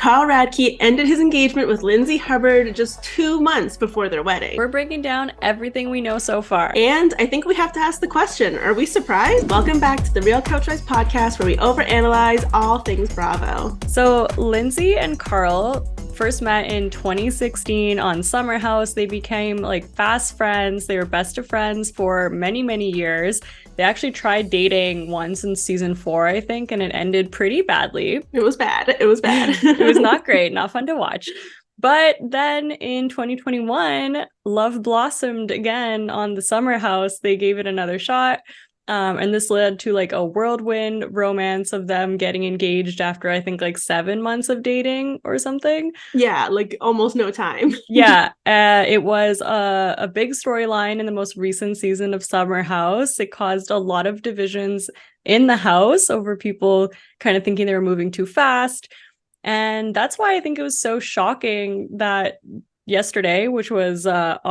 Carle Radke ended his engagement with Lindsay Hubbard just 2 months before their wedding. We're breaking down everything we know so far. And I think we have to ask the question, are we surprised? Welcome back to the Real Couchwives podcast, where we overanalyze all things Bravo. So Lindsay and Carl first met in 2016 on Summerhouse. They became like fast friends. They were best of friends for many, many years. They actually tried dating once in season 4, I think, and it ended pretty badly. It was bad. It was bad. It was not great, not fun to watch. But then in 2021, love blossomed again on the Summerhouse. They gave it another shot. And this led to like a whirlwind romance of them getting engaged after I think like 7 months of dating or something. Yeah, like almost no time. Yeah, it was a big storyline in the most recent season of Summerhouse. It caused a lot of divisions in the house over people kind of thinking they were moving too fast. And that's why I think it was so shocking that yesterday, which was September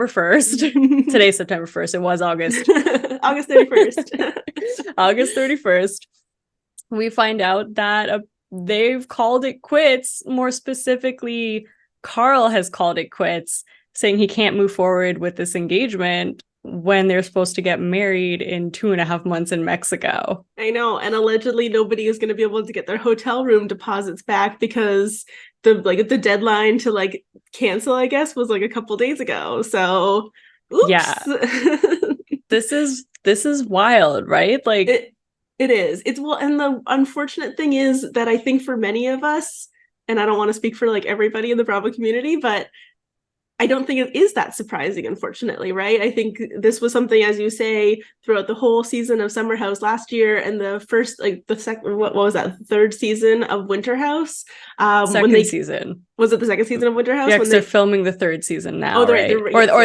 1st. Today's September 1st. It was August. August 31st. August 31st. We find out that they've called it quits. More specifically, Carl has called it quits, saying he can't move forward with this engagement when they're supposed to get married in 2.5 months in Mexico. I know, and allegedly nobody is going to be able to get their hotel room deposits back because the deadline to like cancel, I guess, was like a couple days ago. So, oops. Yeah, this is wild, right? Like it is. It's well, and the unfortunate thing is that I think for many of us, and I don't want to speak for like everybody in the Bravo community, but I don't think it is that surprising, unfortunately, right? I think this was something, as you say, throughout the whole season of Summerhouse last year and the first, like the second, what was that, third season of Winterhouse? Second season. Was it the second season of Winterhouse? Yeah, because they're filming the third season now, right?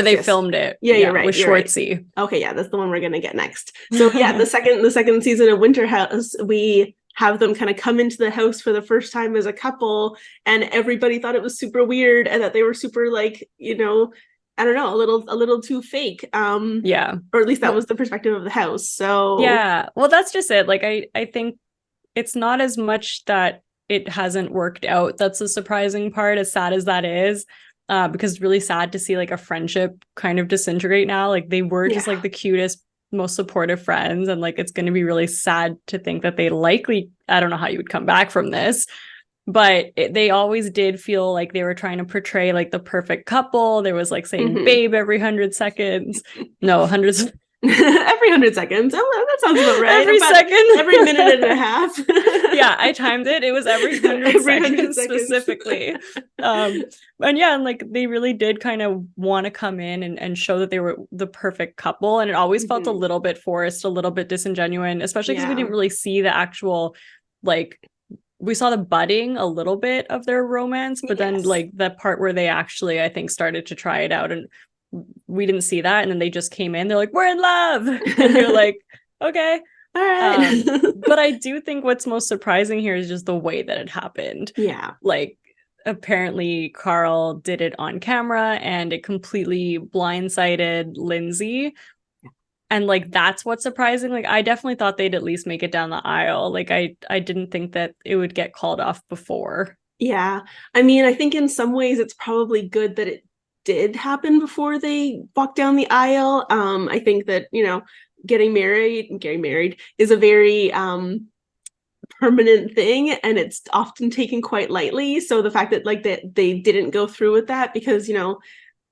They filmed it. Yeah, you're right. With Schwartzy. Right. Okay, yeah, that's the one we're going to get next. So yeah, the second season of Winterhouse, we have them kind of come into the house for the first time as a couple, and everybody thought it was super weird and that they were super like, I don't know, a little too fake. Yeah. Or at least that was the perspective of the house. So yeah, well, that's just it. Like I think it's not as much that it hasn't worked out. That's the surprising part, as sad as that is. Because it's really sad to see like a friendship kind of disintegrate now. Like they were just like the cutest, most supportive friends, and like it's going to be really sad to think that they likely, I don't know how you would come back from this, but they always did feel like they were trying to portray like the perfect couple. There was like saying babe every 100 seconds. No, hundreds. Every 100 seconds. Oh, that sounds about right. Every second. Every minute and a half. Yeah, I timed it. It was every 100 seconds specifically. And yeah, and like they really did kind of want to come in and show that they were the perfect couple. And it always felt a little bit forced, a little bit disingenuous, especially because we didn't really see the actual, like, we saw the budding a little bit of their romance, but then like the part where they actually, I think, started to try it out, and we didn't see that. And then they just came in, they're like, we're in love. And you're like, okay. All right. But I do think what's most surprising here is just the way that it happened. Yeah. Like, apparently Carl did it on camera and it completely blindsided Lindsay. And like, that's what's surprising. Like, I definitely thought they'd at least make it down the aisle. Like, I didn't think that it would get called off before. Yeah. I mean, I think in some ways it's probably good that it did happen before they walked down the aisle. I think that, getting married is a very permanent thing, and it's often taken quite lightly. So the fact that like that they didn't go through with that because,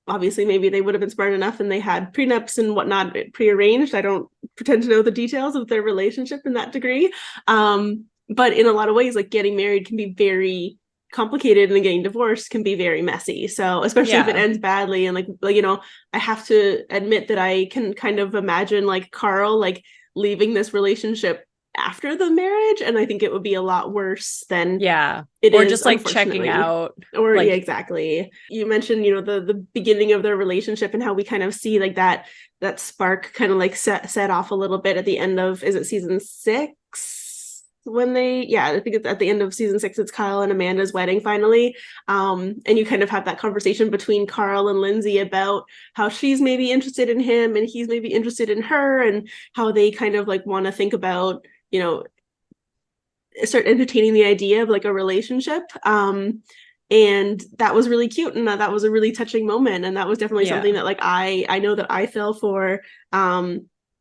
obviously maybe they would have been smart enough and they had prenups and whatnot prearranged. I don't pretend to know the details of their relationship in that degree. But in a lot of ways, like getting married can be very complicated, and getting divorced can be very messy. So especially if it ends badly, and like I have to admit that I can kind of imagine like Carl like leaving this relationship after the marriage, and I think it would be a lot worse than it or is, just like checking out, or like, exactly. You mentioned the beginning of their relationship and how we kind of see like that spark kind of like set off a little bit at the end of, is it season 6? When I think it's at the end of season 6, it's Kyle and Amanda's wedding finally. And you kind of have that conversation between Carl and Lindsay about how she's maybe interested in him and he's maybe interested in her, and how they kind of like want to think about, start entertaining the idea of like a relationship. And that was really cute, and that was a really touching moment, and that was definitely something that like I know that I fell for.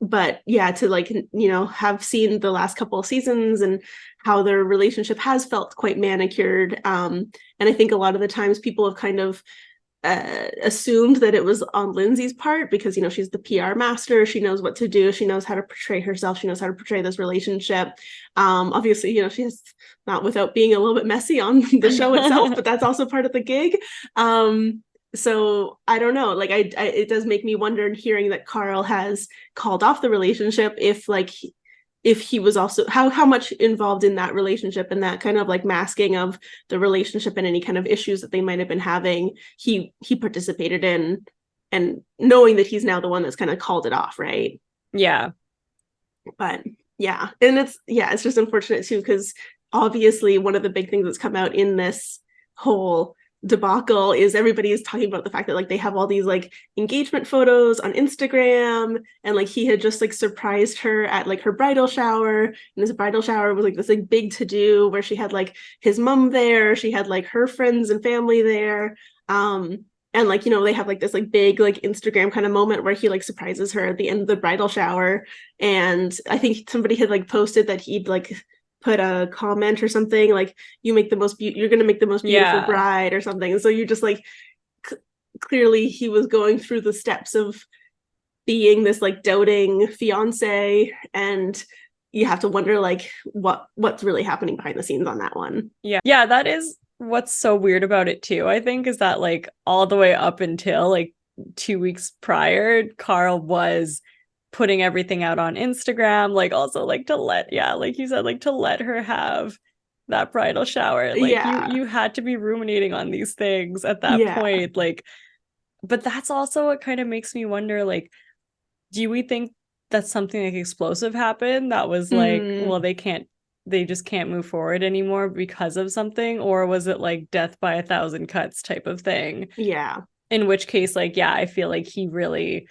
But yeah, to like, you know, have seen the last couple of seasons and how their relationship has felt quite manicured. And I think a lot of the times people have kind of assumed that it was on Lindsay's part because, you know, she's the PR master. She knows what to do. She knows how to portray herself. She knows how to portray this relationship. Obviously, you know, she has, not without being a little bit messy on the show itself, but that's also part of the gig. So I don't know, like I it does make me wonder, hearing that Carl has called off the relationship, if like if he was also how much involved in that relationship and that kind of like masking of the relationship and any kind of issues that they might have been having, he participated in, and knowing that he's now the one that's kind of called it off, right? Yeah. But yeah, and it's just unfortunate too, because obviously one of the big things that's come out in this whole debacle is everybody is talking about the fact that like they have all these like engagement photos on Instagram, and like he had just like surprised her at like her bridal shower, and this bridal shower was like this like big to do where she had like his mom there, she had like her friends and family there, and like, you know, they have like this like big like Instagram kind of moment where he like surprises her at the end of the bridal shower. And I think somebody had like posted that he'd like put a comment or something like, you're gonna make the most beautiful bride or something. And so you just like clearly he was going through the steps of being this like doting fiance, and you have to wonder like what's really happening behind the scenes on that one. Yeah, that is what's so weird about it too, I think, is that like all the way up until like 2 weeks prior, Carl was putting everything out on Instagram, like also like to let, like you said, like to let her have that bridal shower. Like you had to be ruminating on these things at that point. Like, but that's also what kind of makes me wonder, like, do we think that something like explosive happened that was like, well, they just can't move forward anymore because of something? Or was it like death by 1,000 cuts type of thing? Yeah. In which case, like, I feel like he really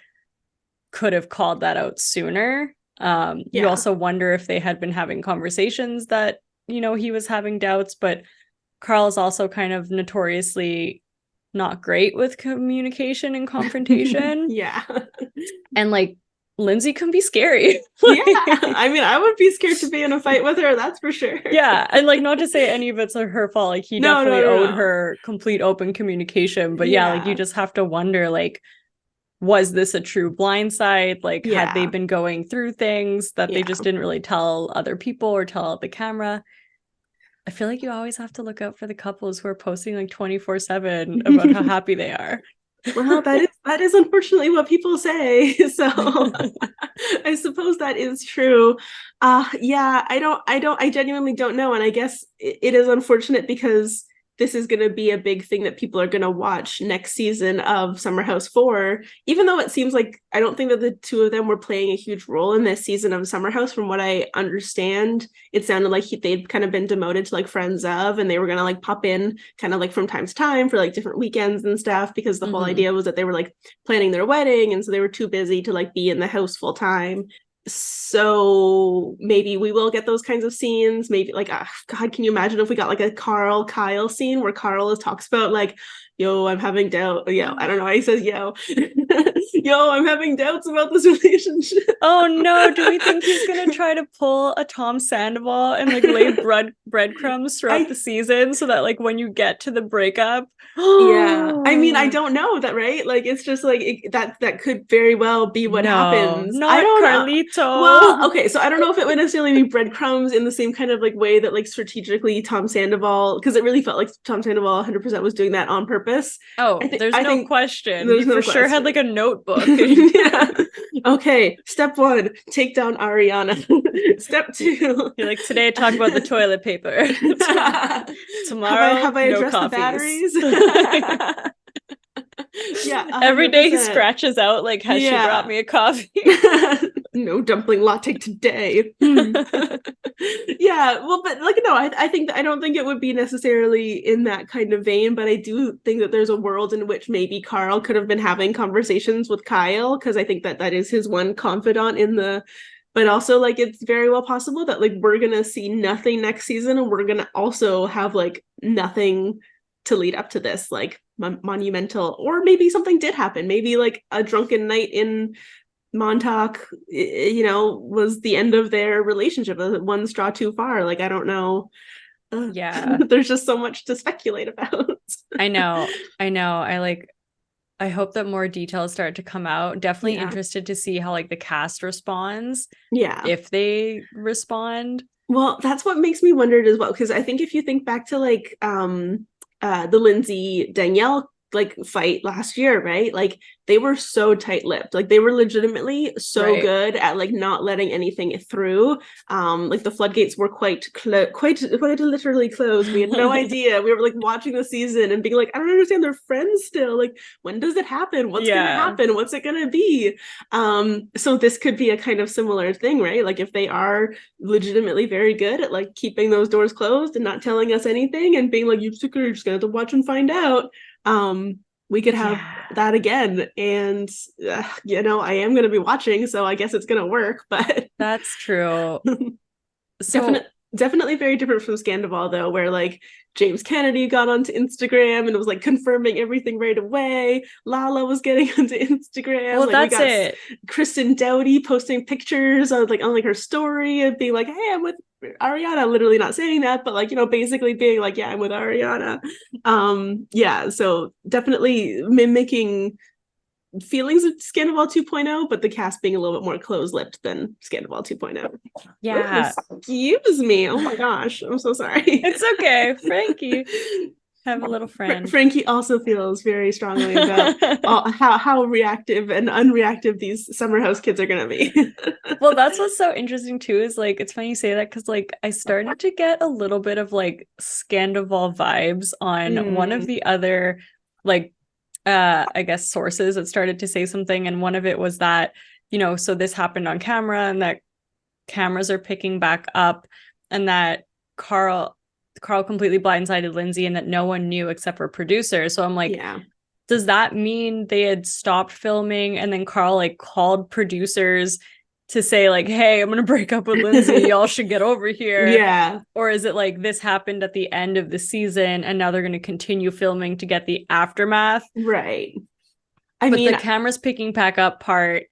could have called that out sooner. You also wonder if they had been having conversations that, you know, he was having doubts, but Carl is also kind of notoriously not great with communication and confrontation. And like Lindsay can be scary. I mean, I would be scared to be in a fight with her, that's for sure. And like, not to say any of it's her fault, like he definitely owed her complete open communication, but like you just have to wonder, like, was this a true blindside? Like, had they been going through things that they just didn't really tell other people or tell the camera? I feel like you always have to look out for the couples who are posting like 24/7 about how happy they are. Well, that is unfortunately what people say. So I suppose that is true. I genuinely don't know. And I guess it is unfortunate because this is going to be a big thing that people are going to watch next season of Summerhouse 4, even though it seems like I don't think that the two of them were playing a huge role in this season of Summerhouse. From what I understand, it sounded like they'd kind of been demoted to like friends of, and they were going to like pop in kind of like from time to time for like different weekends and stuff, because the whole idea was that they were like planning their wedding, and so they were too busy to like be in the house full time. So maybe we will get those kinds of scenes. Maybe like, God, can you imagine if we got like a Carl Kyle scene where Carl talks about like, yo, I'm having doubt. Yeah, I don't know why he says yo. Yo, I'm having doubts about this relationship. Oh no, do we think he's gonna try to pull a Tom Sandoval and like lay breadcrumbs throughout the season so that like when you get to the breakup? I mean, I don't know that, right? Like, it's just like that could very well be what happens. I don't Carlito. know. Well, okay, so I don't know if it would necessarily be breadcrumbs in the same kind of like way that like strategically Tom Sandoval, because it really felt like Tom Sandoval 100% was doing that on purpose. There's no question. There's for sure had like a notebook. Okay, step 1, take down Ariana. Step 2, you're like, today talk about the toilet paper. Tomorrow have I addressed no the batteries? Every day he scratches out like, has she brought me a coffee? No dumpling latte today. Well, but like, no, I don't think it would be necessarily in that kind of vein, but I do think that there's a world in which maybe Carl could have been having conversations with Kyle, because I think that is his one confidant in the but also like it's very well possible that like we're gonna see nothing next season, and we're gonna also have like nothing to lead up to this like monumental, or maybe something did happen, maybe like a drunken night in Montauk, you know, was the end of their relationship, one straw too far. Like I don't know. Yeah. There's just so much to speculate about. I know. I hope that more details start to come out. Definitely interested to see how like the cast responds. Yeah. If they respond. Well, that's what makes me wonder as well, because I think if you think back to like the Lindsay Danielle like fight last year, right? Like they were so tight-lipped. Like they were legitimately so good at like not letting anything through. Like the floodgates were quite literally closed. We had no idea. We were like watching the season and being like, I don't understand, they're friends still. Like when does it happen? What's gonna happen? What's it gonna be? So this could be a kind of similar thing, right? Like if they are legitimately very good at like keeping those doors closed and not telling us anything and being like, you're just gonna have to watch and find out. We could have that again, and you know, I am going to be watching, so I guess it's going to work. But that's true. So definitely very different from Scandoval, though, where like James Kennedy got onto Instagram and it was like confirming everything right away. Lala was getting onto Instagram. Well, like, that's it. Kristen Doughty posting pictures on like her story and being like, "Hey, I'm with Ariana," literally not saying that, but like, you know, basically being like, "Yeah, I'm with Ariana." Yeah, so definitely mimicking feelings of Scandoval 2.0, but the cast being a little bit more close-lipped than Scandoval 2.0. Yeah. Excuse me. Oh my gosh. I'm so sorry. It's okay. Frankie. Have a little friend. Frankie also feels very strongly about how reactive and unreactive these Summerhouse kids are going to be. Well, that's what's so interesting too, is like, it's funny you say that, because like I started to get a little bit of like Scandoval vibes on one of the other like I guess sources that started to say something, and one of it was that, you know, so this happened on camera and that cameras are picking back up, and that Carl completely blindsided Lindsay and that no one knew except for producers. So I'm like, does that mean they had stopped filming and then Carl like called producers to say like, hey, I'm gonna break up with Lindsay, y'all should get over here? Yeah. Or is it like this happened at the end of the season and now they're going to continue filming to get the aftermath? Right. But the cameras picking back up part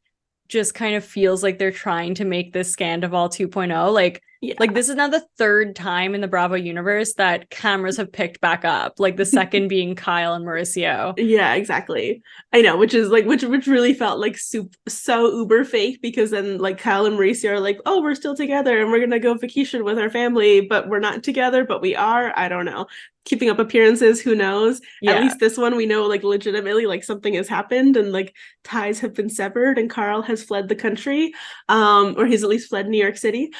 just kind of feels like they're trying to make this Scandoval 2.0. Like this is now the third time in the Bravo universe that cameras have picked back up, like the second being Kyle and Mauricio. Yeah, exactly. I know, which is like which really felt like so uber fake, because then like Kyle and Mauricio are like, oh, we're still together and we're gonna go vacation with our family, but we're not together, but we are. I don't know. Keeping up appearances, who knows? At least this one we know like legitimately like something has happened and like ties have been severed and Carl has fled the country, or he's at least fled New York City.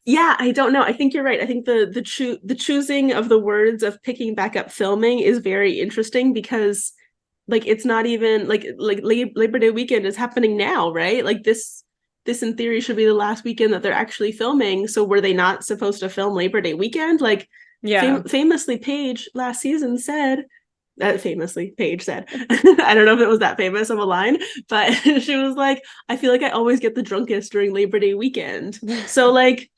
Yeah, I don't know. I think you're right. I think the choosing of the words of picking back up filming is very interesting, because like it's not even like Labor Day weekend is happening now, right? Like this in theory should be the last weekend that they're actually filming. So were they not supposed to film Labor Day weekend? Like famously Paige last season said, Paige said, I don't know if it was that famous of a line, but she was like, I feel like I always get the drunkest during Labor Day weekend. So like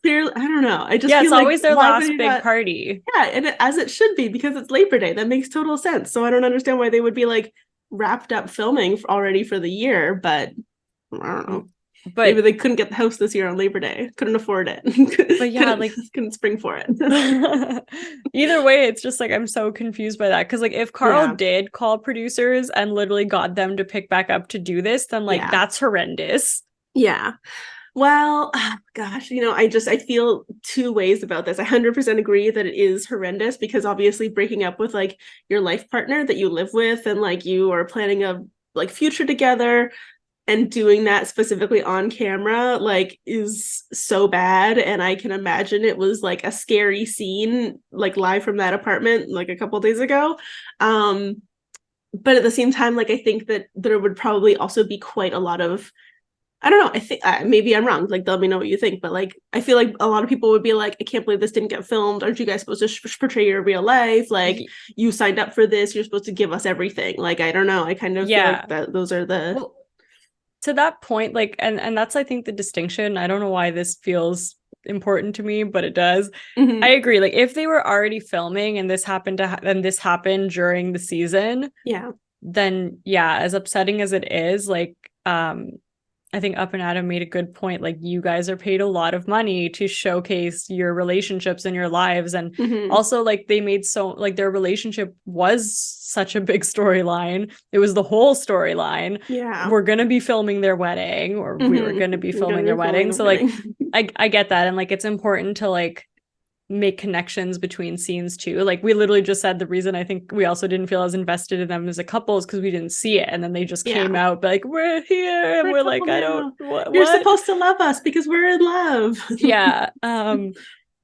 clearly, I don't know. I just feel it's like always their last big party. Yeah, and as it should be, because it's Labor Day. That makes total sense. So I don't understand why they would be like wrapped up filming already for the year, but I don't know. But maybe they couldn't get the house this year on Labor Day. Couldn't afford it. But yeah, like couldn't spring for it. Either way, it's just like I'm so confused by that. Because like if Carl did call producers and literally got them to pick back up to do this, then like that's horrendous. Yeah. Well, gosh, you know, I feel two ways about this. I 100% agree that it is horrendous, because obviously breaking up with like your life partner that you live with and like you are planning a like future together, and doing that specifically on camera like is so bad. And I can imagine it was like a scary scene like live from that apartment like a couple days ago. But at the same time, like I think that there would probably also be quite a lot of, I don't know, I think maybe I'm wrong, like let me know what you think, but like I feel like a lot of people would be like, I can't believe this didn't get filmed. Aren't you guys supposed to portray your real life? Like you signed up for this, you're supposed to give us everything. Like I don't know, I kind of feel like that those are the to that point, like, and that's, I think, the distinction. I don't know why this feels important to me, but it does. Mhm. I agree. Like, if they were already filming and this happened and this happened during the season, Yeah. then yeah, as upsetting as it is, like, I think Up and Adam made a good point. Like, you guys are paid a lot of money to showcase your relationships and your lives. And Mhm. also, like, they made so, like, their relationship was such a big storyline. It was the whole storyline. Yeah. We're going to be filming their wedding, or we were Mhm. going to be We're gonna filming be their filming wedding. the So, like, wedding. I get that. And, like, it's important to, like, make connections between scenes too. Like, we literally just said the reason I think we also didn't feel as invested in them as a couple is because we didn't see it, and then they just came Yeah. out like, we're here, and We're a we're couple like, I don't now. what You're what supposed to love us because we're in love. yeah.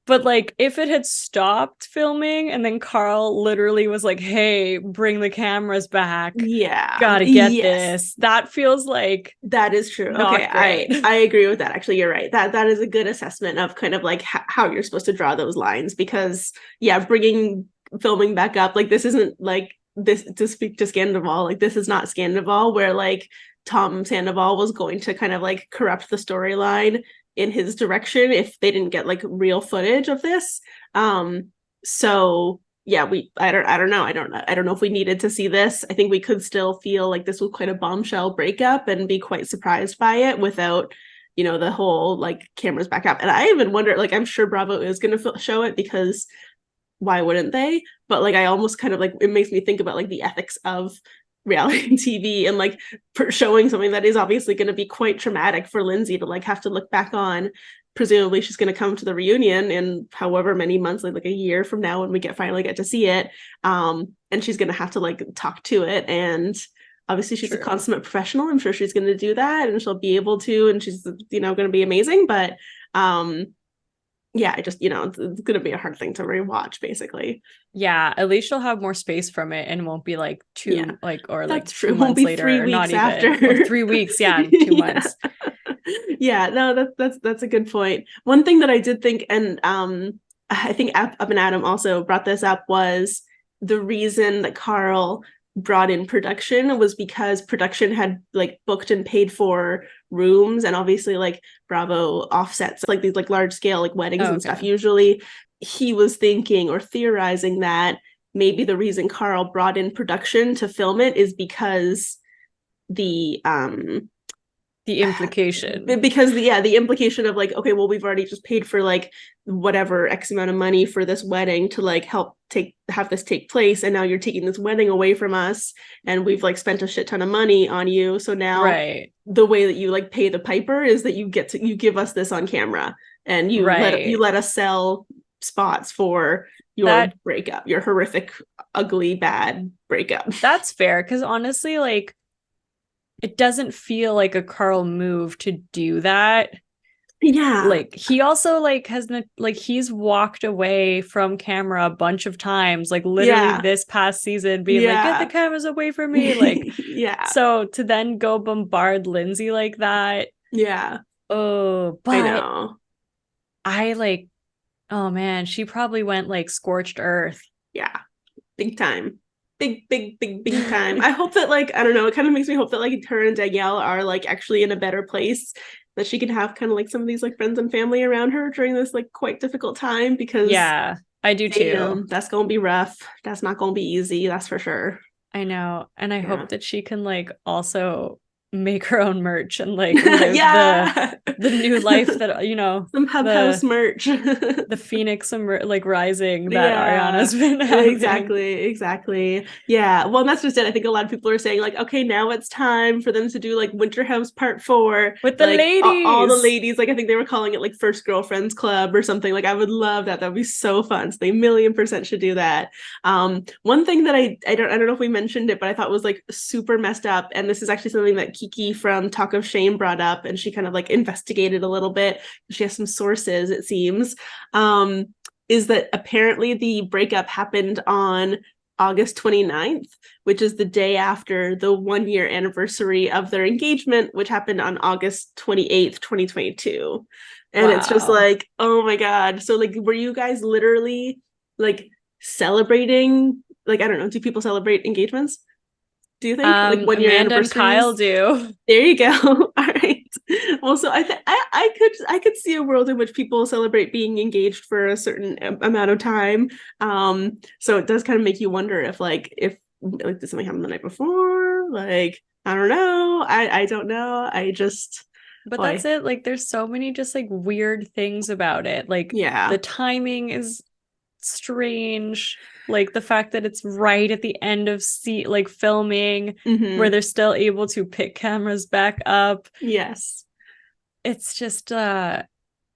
But like, if it had stopped filming and then Carl literally was like, hey, bring the cameras back, Yeah. gotta get Yes. this, that feels like That is true. not Okay, great. I agree with that. Actually, you're right. That is a good assessment of kind of like how you're supposed to draw those lines, because yeah, bringing filming back up, like this isn't like this, to speak to Scandoval, like this is not Scandoval where like Tom Sandoval was going to kind of like corrupt the storyline in his direction if they didn't get like real footage of this. So yeah, I don't know. I don't know if we needed to see this. I think we could still feel like this was quite a bombshell breakup and be quite surprised by it without, you know, the whole like cameras back up. And I even wonder, like, I'm sure Bravo is going to show it because why wouldn't they? But like, I almost kind of like, it makes me think about like the ethics of reality TV and like showing something that is obviously going to be quite traumatic for Lindsay to like have to look back on. Presumably she's going to come to the reunion in however many months, like a year from now when we finally get to see it, and she's going to have to like talk to it. And obviously she's a consummate professional. I'm sure she's going to do that and she'll be able to, and she's, you know, going to be amazing. But yeah, I just, you know, it's going to be a hard thing to rewatch, basically. Yeah, at least she'll have more space from it and won't be like two, like, or like That's 2 true. It won't months be later, 3 or not weeks after. even, or 3 weeks. Yeah, 2 months. Yeah, no, that's a good point. One thing that I did think, and I think Up and Adam also brought this up, was the reason that Carl brought in production was because production had like booked and paid for rooms, and obviously like Bravo offsets like these like large scale like weddings and stuff. Usually he was thinking or theorizing that maybe the reason Carl brought in production to film it is because the implication, because the implication of like, okay, well, we've already just paid for like whatever X amount of money for this wedding to like help have this take place, and now you're taking this wedding away from us, and we've like spent a shit ton of money on you, so now the way that you like pay the piper is that you give us this on camera, and you let us sell spots for your breakup, your horrific, ugly, bad breakup. That's fair, because honestly, like, it doesn't feel like a Carl move to do that. Yeah, like he also like has like he's walked away from camera a bunch of times, like literally this past season, being like, get the cameras away from me, like so to then go bombard Lindsay like that, but I know, I like, oh man, she probably went like scorched earth. Big time. Big time. I hope that like, I don't know, it kind of makes me hope that like her and Danielle are like actually in a better place, that she can have kind of like some of these like friends and family around her during this like quite difficult time, because I do too. That's gonna be rough. That's not gonna be easy, that's for sure. I know. And I hope that she can like also make her own merch and like live the new life that, you know, some Hub House merch, the Phoenix like rising that Ariana's been having. Exactly. Yeah, well, that's just it. I think a lot of people are saying like, okay, now it's time for them to do like Winter House Part 4 with the like, ladies, all the ladies. Like I think they were calling it like First Girlfriends Club or something. Like I would love that. That would be so fun. So they 1,000,000% should do that. One thing that I don't know if we mentioned it, but I thought was like super messed up, and this is actually something that Kiki from Talk of Shame brought up, and she kind of like investigated a little bit. She has some sources, it seems, is that apparently the breakup happened on August 29th, which is the day after the 1-year anniversary of their engagement, which happened on August 28th, 2022. And it's just like, oh my God. So like, were you guys literally like celebrating? Like, I don't know, do people celebrate engagements? Do you think like when your Amanda and Kyle anniversaries? do. There you go. All right. Well, so I could see a world in which people celebrate being engaged for a certain amount of time. So it does kind of make you wonder if did something happen the night before? Like, I don't know. I don't know. I just But boy. that's it. Like, there's so many just like weird things about it. Like, Yeah. the timing is strange. Like the fact that it's right at the end of like filming, where Mm-hmm. they're still able to pick cameras back up. Yes. It's just and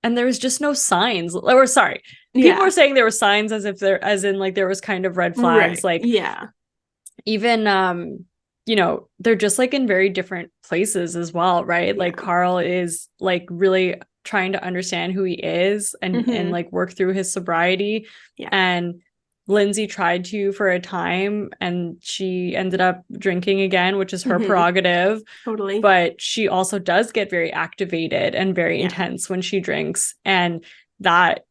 there was just no signs. Or sorry, people were Yeah. saying there were signs as if there, as in like there was kind of red flags. Right. Like Yeah. even they're just like in very different places as well, right? Yeah. Like Carl is like really trying to understand who he is and Mm-hmm. like work through his sobriety. Yeah. And Lindsay tried to for a time and she ended up drinking again, which is her Mm-hmm. prerogative. Totally. But she also does get very activated and very intense when she drinks. And that,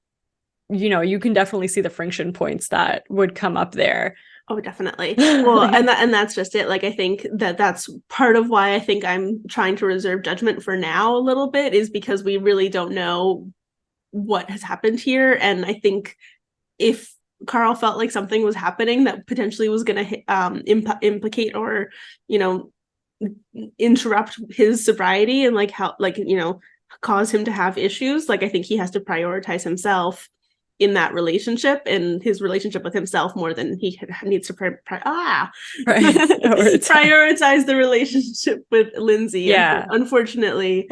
you can definitely see the friction points that would come up there. Oh, definitely. Well, and that's just it. Like, I think that's part of why I think I'm trying to reserve judgment for now a little bit, is because we really don't know what has happened here. And I think if Carl felt like something was happening that potentially was going to implicate or, interrupt his sobriety and cause him to have issues, like, I think he has to prioritize himself in that relationship and his relationship with himself more than he needs to prioritize the relationship with Lindsay. Yeah. Unfortunately.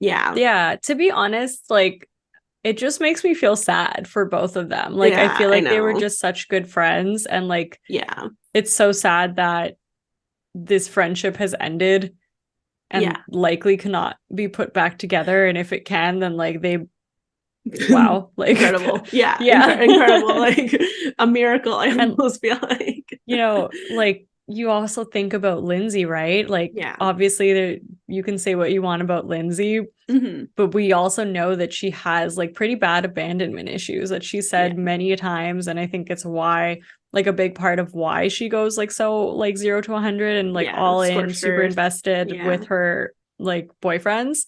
Yeah. To be honest, like, it just makes me feel sad for both of them. Like, I feel like they were just such good friends. And like, yeah, it's so sad that this friendship has ended and likely cannot be put back together. And if it can, then like wow, like incredible. Incredible. Like a miracle, I almost feel like. Like, you also think about Lindsay, right? Like, obviously you can say what you want about Lindsay, but we also know that she has like pretty bad abandonment issues that she said many times. And I think it's why, like, a big part of why she goes like so like 0 to 100 and like all in, super invested with her like boyfriends.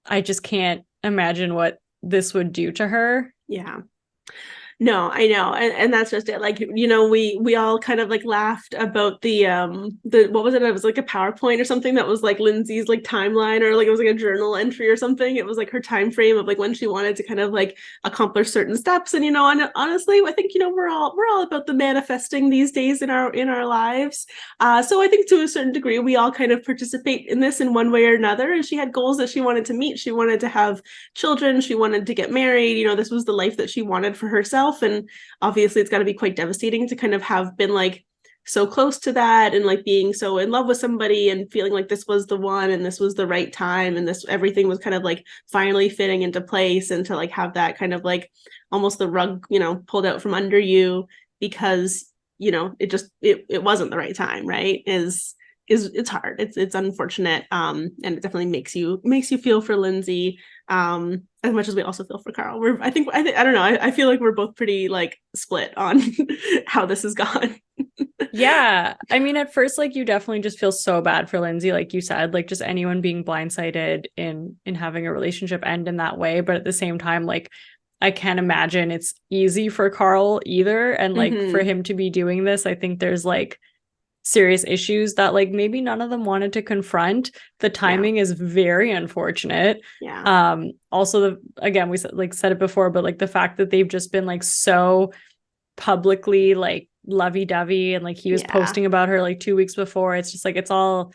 I just can't imagine what this would do to her. Yeah. No, I know. And that's just it. Like, we all kind of like laughed about the what was it? It was like a PowerPoint or something that was like Lindsay's like timeline, or like it was like a journal entry or something. It was like her time frame of like when she wanted to kind of like accomplish certain steps. And and honestly, I think we're all about the manifesting these days in our lives. So I think to a certain degree we all kind of participate in this in one way or another. And she had goals that she wanted to meet. She wanted to have children. She wanted to get married. This was the life that she wanted for herself. And obviously it's got to be quite devastating to kind of have been like so close to that and like being so in love with somebody and feeling like this was the one and this was the right time and this everything was kind of like finally fitting into place, and to like have that kind of like almost the rug pulled out from under you because it wasn't the right time, right? It's hard. It's unfortunate. And it definitely makes you feel for Lindsay, as much as we also feel for Carl. I don't know. I feel like we're both pretty like split on how this has gone. Yeah. I mean, at first, like, you definitely just feel so bad for Lindsay, like you said, like just anyone being blindsided in having a relationship end in that way. But at the same time, like, I can't imagine it's easy for Carl either. And like for him to be doing this, I think there's like serious issues that like maybe none of them wanted to confront. The timing is very unfortunate. Also, again, we said it before, but like the fact that they've just been like so publicly like lovey-dovey, and like he was posting about her like 2 weeks before. It's just like it's all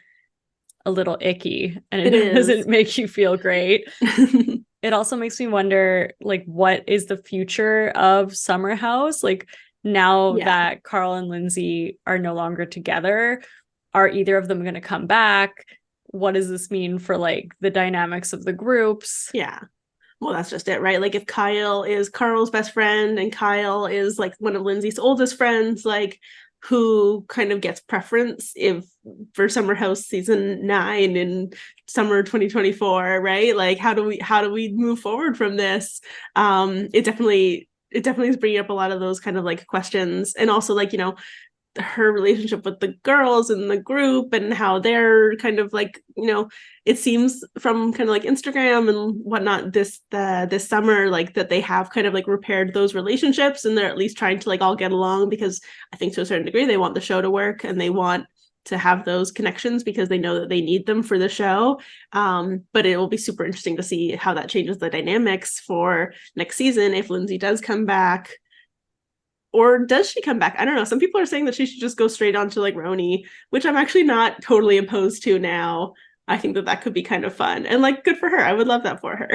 a little icky, and it doesn't make you feel great. It also makes me wonder, like, what is the future of Summerhouse? Like, now that Carl and Lindsay are no longer together, are either of them going to come back? What does this mean for like the dynamics of the groups? Yeah. Well, that's just it, right? Like, if Kyle is Carl's best friend and Kyle is like one of Lindsay's oldest friends, like, who kind of gets preference if for Summerhouse season 9 in summer 2024, right? Like, how do we move forward from this? It definitely is bringing up a lot of those kind of like questions. And also, like, her relationship with the girls in the group and how they're kind of like, you know, it seems from kind of like Instagram and whatnot this summer, like that they have kind of like repaired those relationships, and they're at least trying to like all get along, because I think to a certain degree they want the show to work and they want to have those connections because they know that they need them for the show. But it will be super interesting to see how that changes the dynamics for next season, if Lindsay does come back. Or does she come back? I don't know. Some people are saying that she should just go straight on to like Roni, which I'm actually not totally opposed to now. I think that could be kind of fun and like good for her. I would love that for her.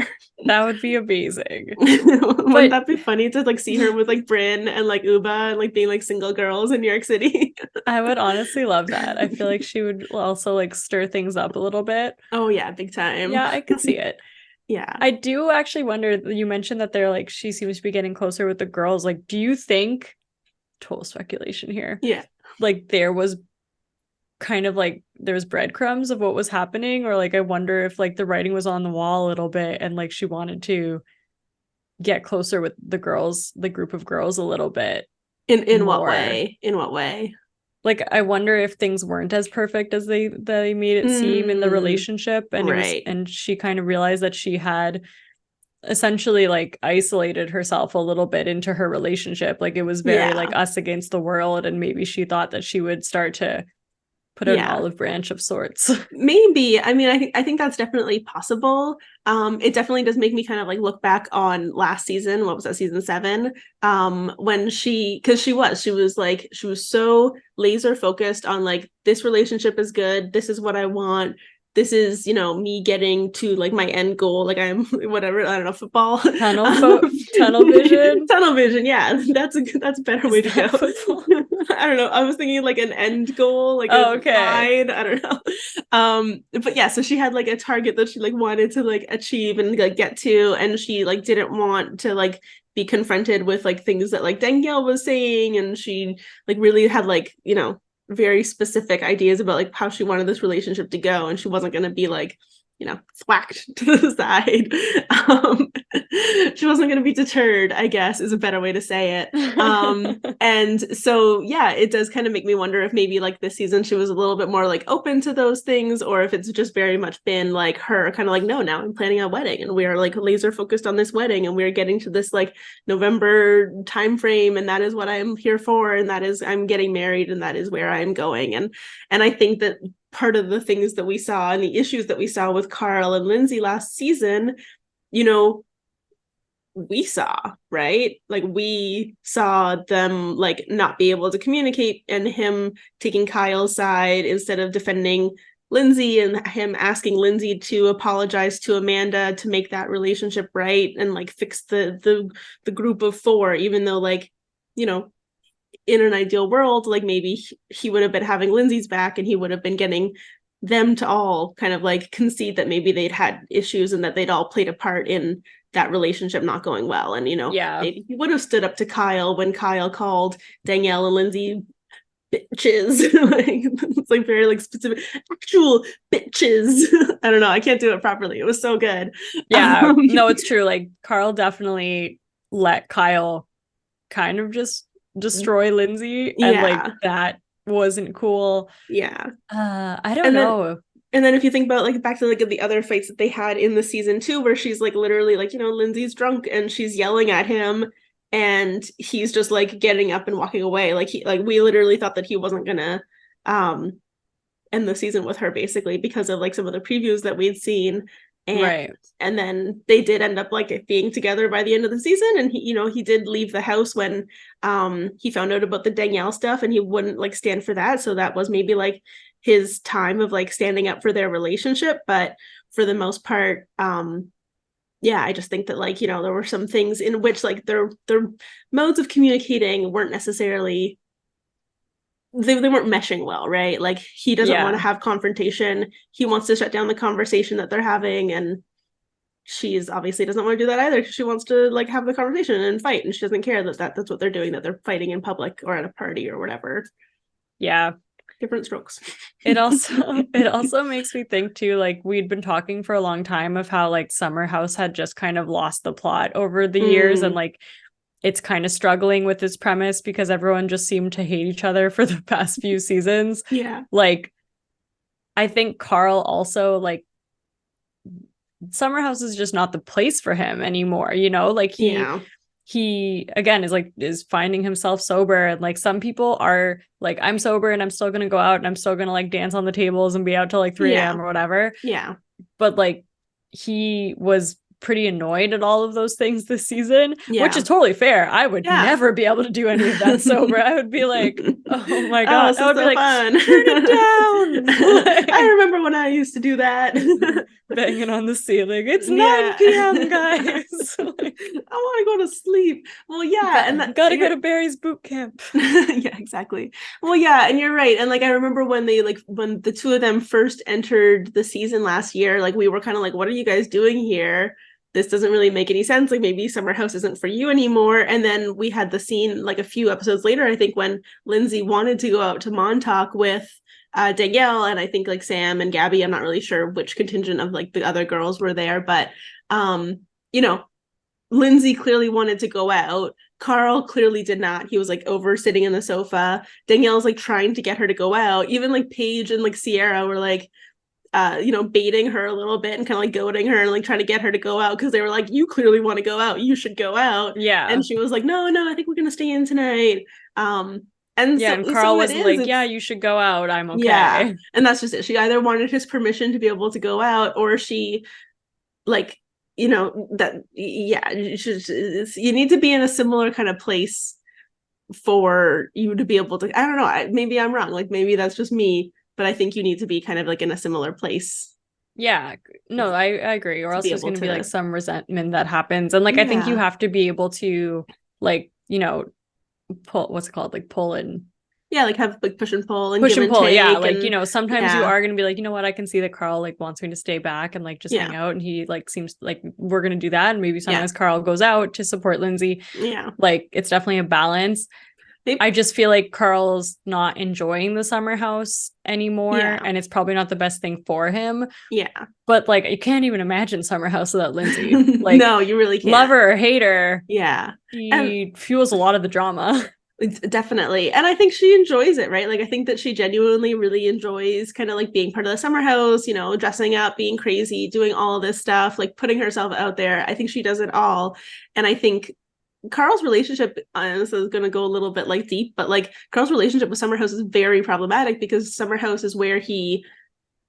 That would be amazing. Wouldn't that be funny to like see her with like Bryn and like Uba and like being like single girls in New York City? I would honestly love that. I feel like she would also like stir things up a little bit. Oh yeah, big time. Yeah, I could see it. Yeah. I do actually wonder, you mentioned that they're like, she seems to be getting closer with the girls. Like, do you think, total speculation here, yeah, like there was kind of like, there was breadcrumbs of what was happening, or like I wonder if like the writing was on the wall a little bit and like she wanted to get closer with the girls, the group of girls a little bit. In what way? In what way? Like, I wonder if things weren't as perfect as they made it seem in the relationship, and right. it was, and she kind of realized that she had essentially like isolated herself a little bit into her relationship. Like it was very like us against the world, and maybe she thought that she would start to put an olive branch of sorts. Maybe. I mean, I think that's definitely possible. It definitely does make me kind of like look back on last season. What was that, season 7? When she was so laser focused on like, this relationship is good, this is what I want, this is, you know, me getting to like my end goal, like I'm whatever, I don't know, football, tunnel vision. Yeah, that's a better way to go. I don't know, I was thinking like an end goal, like line. I don't know. But yeah, so she had like a target that she like wanted to like achieve and like get to, and she like didn't want to like be confronted with like things that like Danielle was saying, and she like really had like, you know, very specific ideas about like how she wanted this relationship to go, and she wasn't going to be like, you know, thwacked to the side. She wasn't going to be deterred, I guess is a better way to say it. And so yeah, it does kind of make me wonder if maybe like this season she was a little bit more like open to those things, or if it's just very much been like her kind of like, no, now I'm planning a wedding and we are like laser focused on this wedding, and we're getting to this like November time frame, and that is what I'm here for, and that is I'm getting married, and that is where I'm going. And I think that part of the things that we saw and the issues that we saw with Carl and Lindsay last season, you know, we saw, right? Like we saw them like not be able to communicate, and him taking Kyle's side instead of defending Lindsay, and him asking Lindsay to apologize to Amanda to make that relationship right and like fix the group of 4, even though like, you know, in an ideal world, like maybe he would have been having Lindsay's back, and he would have been getting them to all kind of like concede that maybe they'd had issues and that they'd all played a part in that relationship not going well. And, you know, maybe he would have stood up to Kyle when Kyle called Danielle and Lindsay bitches. Like it's like very like specific, actual bitches. I don't know, I can't do it properly. It was so good. No, it's true. Like Carl definitely let Kyle kind of just destroy Lindsay, and like that wasn't cool. I don't know. And then if you think about like back to like the other fights that they had in the season 2, where she's like literally like, you know, Lindsay's drunk and she's yelling at him, and he's just like getting up and walking away. Like we literally thought that he wasn't gonna end the season with her, basically because of like some of the previews that we'd seen. And then they did end up like being together by the end of the season, and he, you know, he did leave the house when he found out about the Danielle stuff, and he wouldn't like stand for that. So that was maybe like his time of like standing up for their relationship. But for the most part, I just think that like, you know, there were some things in which like their modes of communicating weren't necessarily, they weren't meshing well, right? Like he doesn't want to have confrontation. He wants to shut down the conversation that they're having, and she's obviously doesn't want to do that either, because she wants to like have the conversation and fight, and she doesn't care that's what they're doing, that they're fighting in public or at a party or whatever. Different strokes. It also makes me think too, like we'd been talking for a long time of how like Summerhouse had just kind of lost the plot over the years, and like it's kind of struggling with its premise because everyone just seemed to hate each other for the past few seasons. Yeah. Like, I think Carl also, like, Summerhouse is just not the place for him anymore, you know? Like, he again is finding himself sober, and like some people are like, I'm sober and I'm still gonna go out and I'm still gonna like dance on the tables and be out till like 3 a.m. or whatever. Yeah. But like, he was pretty annoyed at all of those things this season, which is totally fair. I would never be able to do any of that sober. I would be like, oh my god, I would be like, fun. Turn it down. Like, I remember when I used to do that. Banging on the ceiling. It's 9 p.m. guys. Like, I want to go to sleep. Well, and gotta go to Barry's boot camp. Yeah, exactly. Well, and you're right. And like, I remember when the two of them first entered the season last year, like we were kind of like, what are you guys doing here? This doesn't really make any sense. Like, maybe Summerhouse isn't for you anymore. And then we had the scene like a few episodes later, I think, when Lindsay wanted to go out to Montauk with Danielle, and I think like Sam and Gabby. I'm not really sure which contingent of like the other girls were there, but Lindsay clearly wanted to go out. Carl clearly did not. He was like over sitting in the sofa. Danielle's like trying to get her to go out. Even like Paige and like Sierra were like baiting her a little bit and kind of like goading her and like trying to get her to go out, because they were like, you clearly want to go out, you should go out. And she was like, no, I think we're gonna stay in tonight. And Carl was like, you should go out, I'm okay. And that's just it. She either wanted his permission to be able to go out, or she like, you need to be in a similar kind of place for you to be able to, I don't know, maybe I'm wrong, like maybe that's just me, but I think you need to be kind of like in a similar place. Yeah, no, I agree. Or else there's going to be like some resentment that happens. And like, I think you have to be able to like, pull, what's it called? Like pull and like have like push and pull and push give and pull. Take, like, sometimes you are going to be like, you know what, I can see that Carl like wants me to stay back and like just hang out. And he like seems like we're going to do that. And maybe sometimes Carl goes out to support Lindsay. Yeah. Like, it's definitely a balance. I just feel like Carl's not enjoying the Summerhouse anymore, and it's probably not the best thing for him. Yeah. But like, you can't even imagine Summerhouse without Lindsay. Like, no, you really can't. Love her or hate her. Yeah. He fuels a lot of the drama. Definitely. And I think she enjoys it, right? Like, I think that she genuinely really enjoys kind of like being part of the Summerhouse, dressing up, being crazy, doing all of this stuff, like putting herself out there. I think she does it all. And I think Carl's relationship, this is going to go a little bit like deep, but like Carl's relationship with Summerhouse is very problematic, because Summerhouse is where he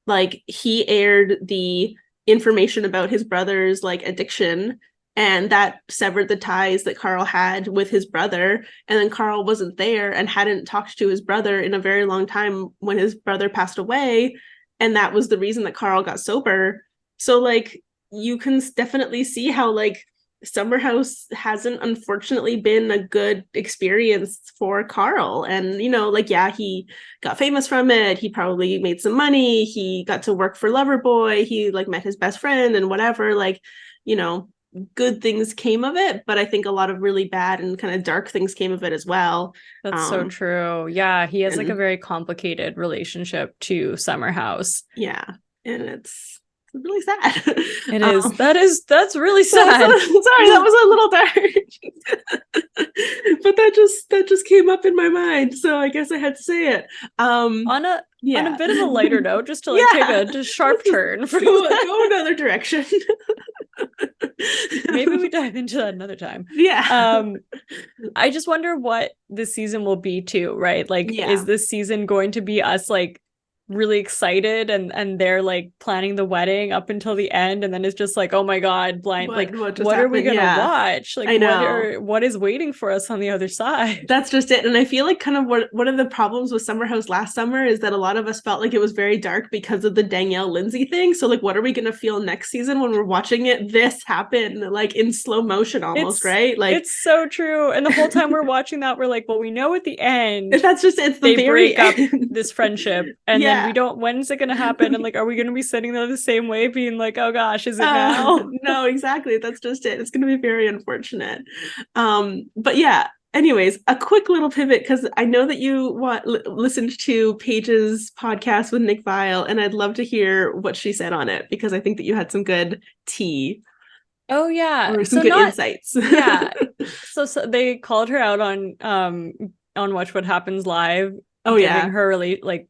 aired the information about his brother's like addiction, and that severed the ties that Carl had with his brother. And then Carl wasn't there and hadn't talked to his brother in a very long time when his brother passed away, and that was the reason that Carl got sober. So like, you can definitely see how like Summerhouse hasn't unfortunately been a good experience for Carl. And he got famous from it, he probably made some money, he got to work for Loverboy, he like met his best friend and whatever, like good things came of it, but I think a lot of really bad and kind of dark things came of it as well. That's so true. Yeah, he has like a very complicated relationship to Summerhouse. Yeah, and it's really sad. It is. That's really sad. Sorry, that was a little dark. But that just came up in my mind, so I guess I had to say it. On a bit of a lighter note, just to like take a sharp turn. Go another direction. Maybe we dive into that another time. Yeah. I just wonder what this season will be too, right? Like, is this season going to be us like really excited and they're like planning the wedding up until the end, and then it's just like, oh my god, blind, what are we gonna watch? Like, I know. What is waiting for us on the other side? That's just it. And I feel like kind of one of the problems with Summerhouse last summer is that a lot of us felt like it was very dark because of the Danielle Lindsay thing. So like, what are we gonna feel next season when we're watching this happen like in slow motion almost, right? Like, it's so true. And the whole time we're watching that, we're like, well, we know at the end that's just it's they the very break up this friendship, and then we don't, when's it gonna happen? And like, are we gonna be sitting there the same way being like, oh gosh, is it now? No, exactly, that's just it. It's gonna be very unfortunate. But yeah, anyways, a quick little pivot, because I know that you listened to Paige's podcast with Nick Viall, and I'd love to hear what she said on it, because I think that you had some good tea. Oh yeah. or some So good not insights. yeah. So they called her out on Watch What Happens Live, Oh giving yeah. her really like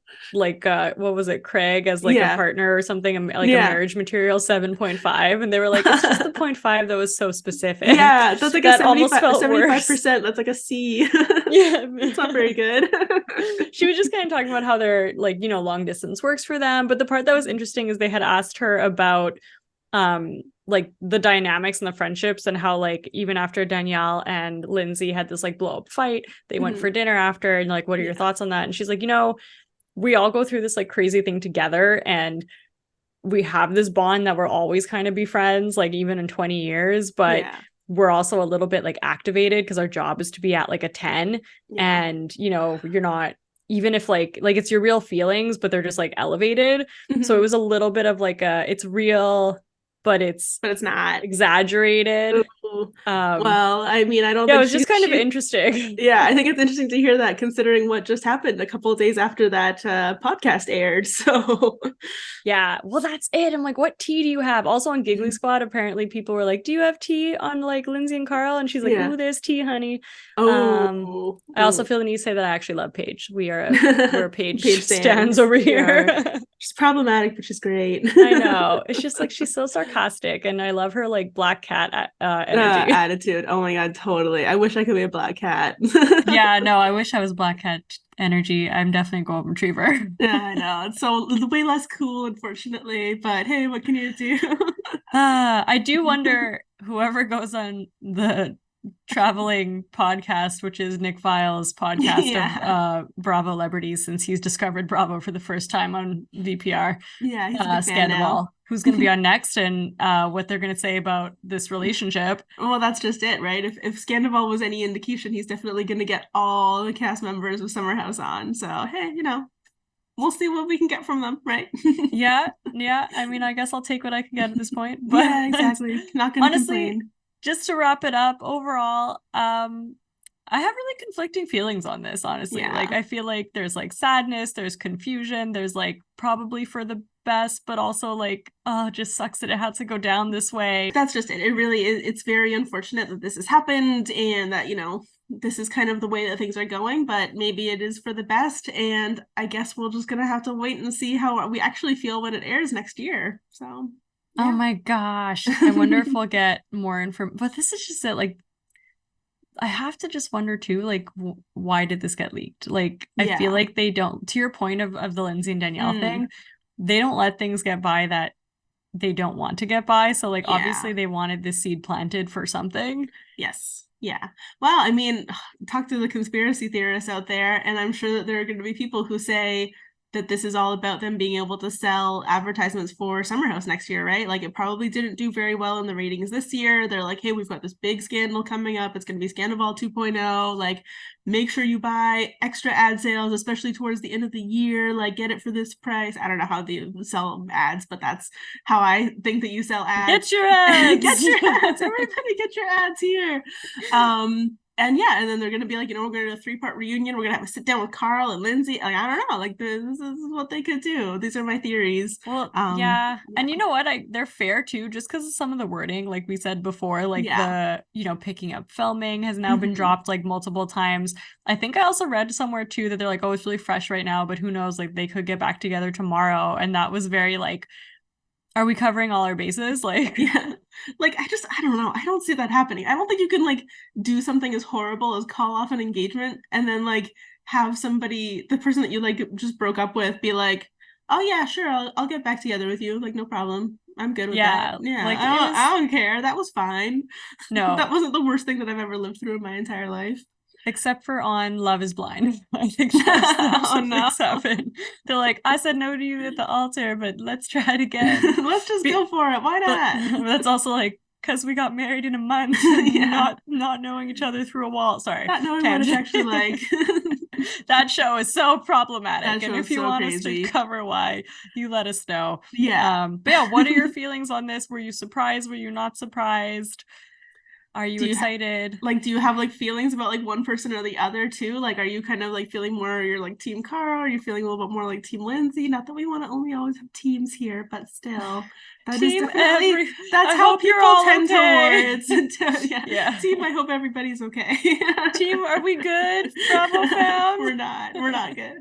what was it, Craig as like a Yeah. partner or something, like a Yeah. marriage material 7.5, and they were like, it's just the 0.5 that was so specific. Yeah, that's like a that almost 75, felt worse. 75%. That's like a C. Yeah. It's not very good. She was just kind of talking about how their like, long distance works for them, but the part that was interesting is they had asked her about like the dynamics and the friendships, and how like even after Danielle and Lindsay had this like blow up fight, they went for dinner after, and like, what are your thoughts on that? And she's like, we all go through this like crazy thing together, and we have this bond that we're always kind of be friends, like even in 20 years, but we're also a little bit like activated because our job is to be at like a 10. And you're not, even if like it's your real feelings, but they're just like elevated. So it was a little bit of like it's real, but it's not exaggerated. Well, I mean, I don't think it was just kind of interesting. Yeah, I think it's interesting to hear that, considering what just happened a couple of days after that podcast aired. So yeah, well, that's it. I'm like, what tea do you have? Also on Giggly Squad, apparently people were like, do you have tea on like Lindsay and Carl? And she's like, ooh, there's tea, honey. I also feel the need to say that I actually love Paige. We're Paige stands over here. She's problematic, but she's great. I know. It's just like, she's so sarcastic, and I love her like black cat energy. Attitude. Oh my god, totally. I wish I could be a black cat. Yeah, no, I wish I was black cat energy. I'm definitely a golden retriever. Yeah, I know. It's so way less cool, unfortunately. But hey, what can you do? I do wonder, whoever goes on the traveling podcast, which is Nick Vile's podcast of Bravo celebrities, since he's discovered Bravo for the first time on VPR. Yeah, he's a big fan Scandoval, now. who's going to be on next, and what they're going to say about this relationship. Well, that's just it, right? If Scandoval was any indication, he's definitely going to get all the cast members of Summerhouse on. So hey, we'll see what we can get from them, right? yeah. I mean, I guess I'll take what I can get at this point. But yeah, exactly. Not going to complain. Just to wrap it up, overall, I have really conflicting feelings on this, honestly. Yeah. Like, I feel like there's like sadness, there's confusion, there's like probably for the best, but also like, oh, it just sucks that it had to go down this way. That's just it. It really is. It's very unfortunate that this has happened, and that, this is kind of the way that things are going, but maybe it is for the best. And I guess we're just going to have to wait and see how we actually feel when it airs next year. So. Yeah. Oh my gosh. I wonder if we'll get more information. But this is just it. Like, I have to just wonder too, like, why did this get leaked? Like, I feel like they don't, to your point of the Lindsay and Danielle thing, they don't let things get by that they don't want to get by. So like, obviously they wanted this seed planted for something. Yes. Yeah. Well, I mean, talk to the conspiracy theorists out there, and I'm sure that there are going to be people who say that this is all about them being able to sell advertisements for Summerhouse next year, right? Like, it probably didn't do very well in the ratings this year. They're like, hey, we've got this big scandal coming up. It's going to be Scandoval 2.0. Like, make sure you buy extra ad sales, especially towards the end of the year. Like, get it for this price. I don't know how they sell ads, but that's how I think that you sell ads. Get your ads! Get your ads! Everybody get your ads here. And then they're going to be like, we're going to do a 3-part reunion. We're going to have a sit down with Carl and Lindsay. Like, I don't know. Like, this is what they could do. These are my theories. Well, yeah. And you know what? They're fair too, just because of some of the wording, like we said before, like the, picking up filming has now been dropped like multiple times. I think I also read somewhere too that they're like, oh, it's really fresh right now, but who knows? Like, they could get back together tomorrow. And that was very like, are we covering all our bases? Like, like, I don't know. I don't see that happening. I don't think you can like do something as horrible as call off an engagement and then like have somebody, the person that you like just broke up with, be like, oh yeah, sure, I'll get back together with you. Like, no problem. I'm good with that. Yeah. Like, I don't care. That was fine. No, that wasn't the worst thing that I've ever lived through in my entire life. Except for on Love is Blind. I think that's things happen. They're like, I said no to you at the altar, but let's try it again. Let's just go for it. Why not? But that's also like, because we got married in a month, not knowing each other through a wall. Sorry. Not knowing what it's actually like. That show is so problematic. And if you want us to cover why, you let us know. Yeah. But yeah, what are your feelings on this? Were you surprised? Were you not surprised? Are you Do you excited? do you have like feelings about like one person or the other too? Like, are you kind of like feeling more, you're like team Carl? Are you feeling a little bit more like team Lindsay? Not that we want to only always have teams here, but still, that is Team definitely, that's I how hope you're people all tend okay. towards. Yeah. Yeah. Team, I hope everybody's okay. Team, are we good? Bravo fam. We're not good.